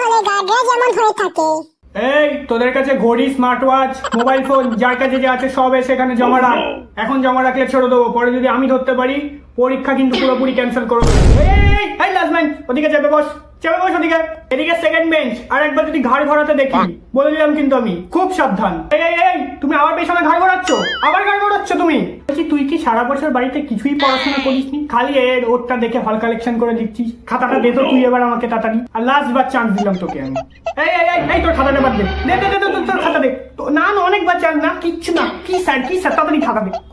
হলে গার্ডরা যেমন হয়ে থাকে। এই তোদের কাছে ঘড়ি, স্মার্ট ওয়াচ, মোবাইল ফোন যার কাছে যা আছে সব এসে এখানে জমা রাখ। এখন জমা রাখলে ছেড়ে দেবো, পরে যদি আমি ধরতে পারি পরীক্ষা কিন্তু পুরোপুরি ক্যান্সেল করে দেবো। এই লাস্টম্যান ওদিকে চেপে বস ওদিকে। এদিকে সেকেন্ড বেঞ্চ। আর একবার যদি ঘাড় ঘোরাতে দেখি বলে দিলাম কিন্তু আমি, খুব সাবধান। এই তুমি আবার পেছনে ঘাড় ঘোরাচ্ছ, আবার ঘাড় ঘোরাচ্ছ তুমি। বলছি তুই কি সারা বছর বাড়িতে কিছুই পড়াশোনা করিসনি, খালি এর ওরটা দেখে হল কালেকশন করে দিচ্ছিস? খাতাটা দে তো তুই এবার আমাকে তাড়াতাড়ি। আর লাস্ট বার চান্স দিলাম তোকে আমি। এই তোর খাতাটা বাদ দে, তোর খাতা দে। না অনেকবার চান্স না, কিচ্ছু না। কি স্যার তাড়াতাড়ি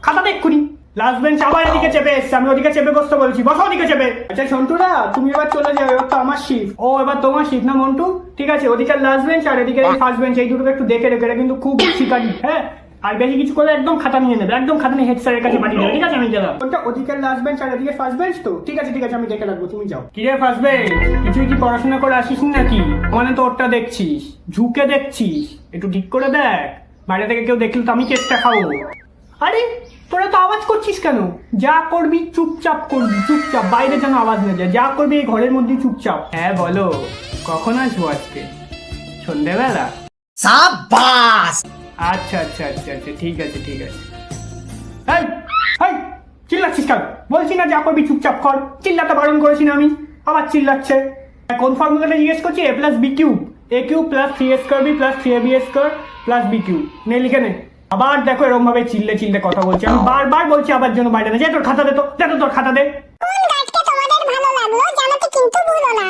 খাতা দে এক্ষুনি। লাস্ট বেঞ্চ আবার এদিকে চেপে এসছে, আমি ওদিকে চেপে বসতে বলছি, বসো ওদিকে চেপে। আচ্ছা সন্টুরা তুমি এবার চলে যাও, এবার তো আমার শিফট। ও এবার তোমার শিফট না মন্টু? ঠিক আছে, ওদিকে লাস্ট বেঞ্চ আর এদিকে ফার্স্ট বেঞ্চ, এই দুটোকে একটু দেখে রেখে, এটা কিন্তু খুব শিকারি। হ্যাঁ, আর বেশি কিছু করলে একদম খাতা নিয়ে নেবে, একদম খাতা নিয়ে হেড স্যারের কাছে পাঠিয়ে দেবে। ঠিক আছে আমি গেলাম। ওটা ওদিকে লাস্ট বেঞ্চ আর এদিকে ফার্স্ট বেঞ্চ তো? ঠিক আছে আমি দেখে রাখবো, তুমি যাও। কি রে ফার্স্ট বেঞ্চ, কিছুই কি পড়াশোনা করে আসিস নাকি? মানে তো ওরটা দেখছিস, ঝুঁকে দেখছিস, একটু ঠিক করে দেখ। বাইরে থেকে কেউ দেখলে তো আমি কেসটা খাবো। আরে তোরা তো আওয়াজ করছিস কেন? যা করবি চুপচাপ করবি, চুপচাপ, বাইরে যেন আওয়াজ না যায়। যা করবি এই ঘরের মধ্যে চুপচাপ। হ্যাঁ বলো, কখন আসবো আজকে? সন্ধ্যেবেলা? সাবাস। আচ্ছা ঠিক আছে। এই চিল্লাচ্ছিস কেন? বলছি না যা করবি চুপচাপ কর। চিল্লাতে বারণ করেছি না আমি, আবার চিল্লাচ্ছে। কোন ফর্মুলাটা জিজ্ঞেস করছি? a plus B cube, a cube plus 3a square B plus 3ab square plus B cube. নে লিখে নে। আবার দেখো এরকম ভাবে চিল্লে কথা বলছি, আমি বারবার বলছি আবার জন্য বাইরে না। যে তোর খাতা দে তো, তোর খাতা দে। কোন গার্ডকে তোমাদের ভালো লাগলো জানাতে কিন্তু ভুলো না।